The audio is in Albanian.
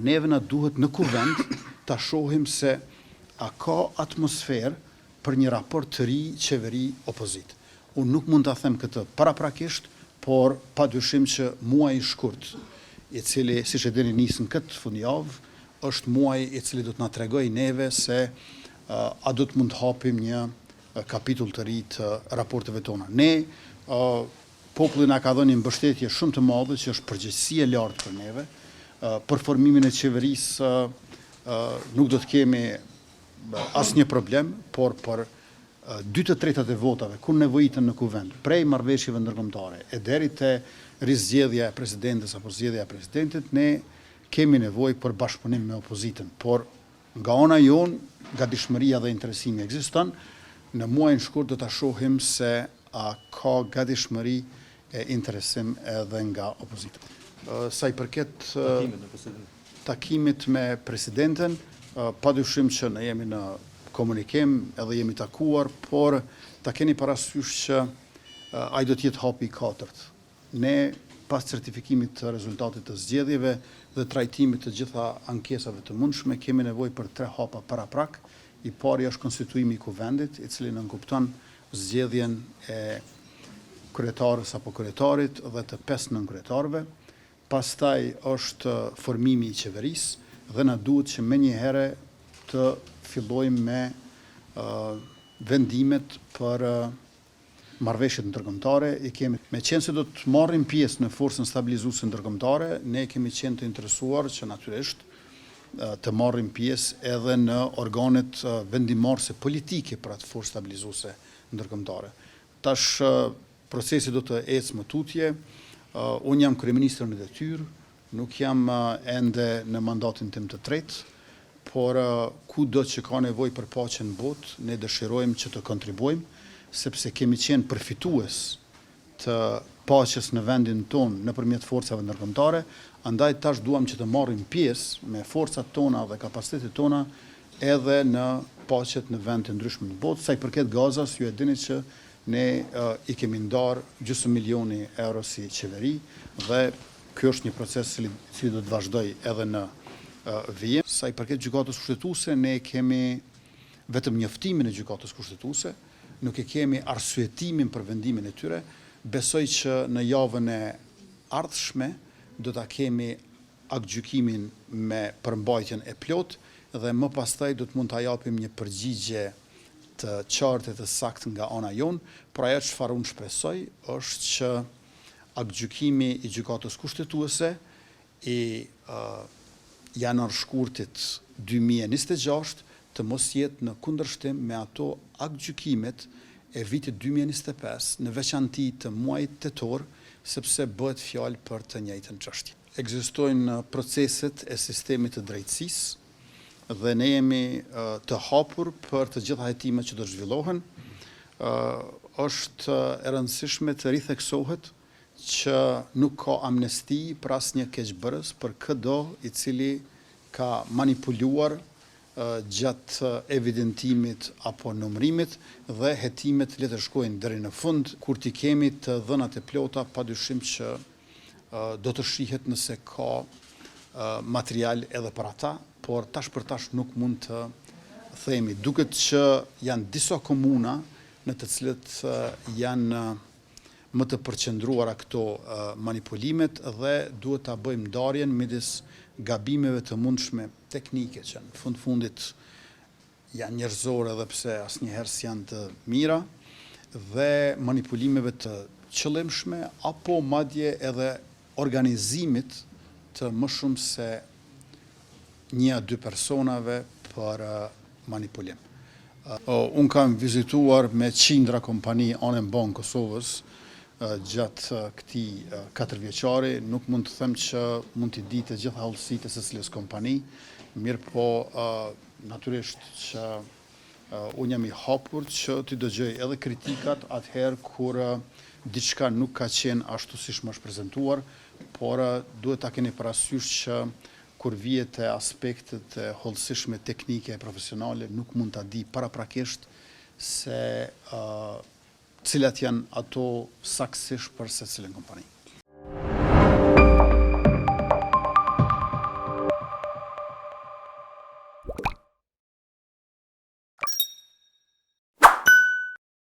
neve na duhet në kuvend ta shohim se a ka atmosferë për një raport të ri qeveri-opozit. Unë nuk mund ta them këtë paraprakisht, por padyshim që muaji i shkurt, i cili, siç e dini, nisën këtë fundjavë, është muaji i cili do të na tregojë neve se a do të mund të hapim një kapitull të ri të raporteve tona. Ne, populli na ka dhënë një mbështetje shumë të madhe që është përgjegjësi e lartë për neve. Për formimin e qeverisë nuk do të kemi asnjë problem, por për 2/3 e votave, kur nevojiten në kuvend, prej marrëveshjeve ndërkombëtare e deri te rizgjedhja e presidentes apo zgjedhja e presidentit, ne kemi nevojë për bashkëpunim me opozitën, por nga ana jonë gatishmëria dhe interesimi ekziston. Në muajin shkurt do ta shohim se a ka gatishmëri e interesim edhe nga opozita. Sa i përket takimit me presidenten, padyshim që ne jemi në komunikim edhe jemi takuar, por ta keni parasysh që ai do të jetë hapi i katërt. Ne pas certifikimit të rezultatit të zgjedhjeve dhe trajtimit të gjitha ankesave të mundshme, kemi nevojë për 3 hapa paraprak. I pari është konstituimi i kuvendit, i cili nënkupton zgjedhjen e kryetarës apo kryetarit dhe të 5 nënkretarëve. Pastaj është formimi i qeverisë dhe na duhet që menjëherë të fillojmë me vendimet për marrëveshjet ndërkombëtare. Me qenë se do të marrim pjesë në forcën stabilizuese ndërkombëtare, ne kemi qenë të interesuar që natyrisht të marrim pjesë edhe në organet vendimarrëse politike për atë forcë stabilizuese ndërkombëtare. Tash procesi do të ecë më tutje. Unë jam kryeministër në detyrë, nuk jam ende në mandatin tim të tretë, por kudo që ka nevojë për paqe në botë, ne dëshirojmë që të kontribuojmë, sepse kemi qenë përfitues të paqes në vendin tonë nëpërmjet forcave ndërkombëtare, andaj tash duam që të marrim pjesë me forcat tona dhe kapacitetet tona edhe në paqet në vende të ndryshme në botë. Sa i përket Gazas, ju e dini që ne i kemi ndarë €500.000 si qeveri dhe ky është një proces i cili do të vazhdoj edhe në vijim. Sa i përket gjykatës kushtetuese, ne kemi vetëm njoftimin e gjykatës kushtetuese, nuk e kemi arsyetimin për vendimin e tyre. Besoj që në javën e ardhshme do ta kemi aktgjykimin me përmbajtjen e plot dhe më pastaj do të mund ta japim një përgjigje të qartë të saktë nga ana jonë, por ajo çfarë unë shpresoj është që aktgjykimi i gjykatës kushtetuese i janar-shkurtit 2026 të mos jetë në kundërshtim me ato aktgjykimet e vitit 2025, në veçanti të muajit tetor, sepse bëhet fjalë për të njëjtën çështje. Ekzistojnë proceset e sistemit të drejtësisë dhe ne jemi të hapur për të gjitha hetimet që do zhvillohen. Është e rëndësishme të ritheksohet që nuk ka amnesti për asnjë keqbërës për çdo i cili ka manipuluar gjatë evidentimit apo numërimit dhe hetimet le të shkojnë deri në fund. Kur t'i kemi të dhënat e plota, padyshim që do të shihet nëse ka material edhe për ata, por tash për tash nuk mund të themi. Duket që janë disa komuna në të cilët janë më të përqendruara këto manipulimet dhe duhet ta bëjmë ndarjen midis gabimeve të mundshme teknike që në fundit janë njerëzore edhe pse asnjëherë s'janë të mira dhe manipulimeve të qëllimshme apo madje edhe organizimit të më shumë se 1-2 personave për manipulim. Unë kam vizituar me qindra kompani anë mban Kosovës gjatë këtij 4 vjeçari, nuk mund të them që mund t'i di të gjitha hollësitë së secilës kompani, mirë po natyrisht që unë jam i hapur që t'i dëgjoj edhe kritikat atëherë kur diçka nuk ka qenë ashtu siç më është prezantuar, por duhet ta keni parasysh që kur vihet te aspektet e hollësishme teknike e profesionale, nuk mund ta di paraprakisht se cilat janë ato saktësisht për secilën kompani.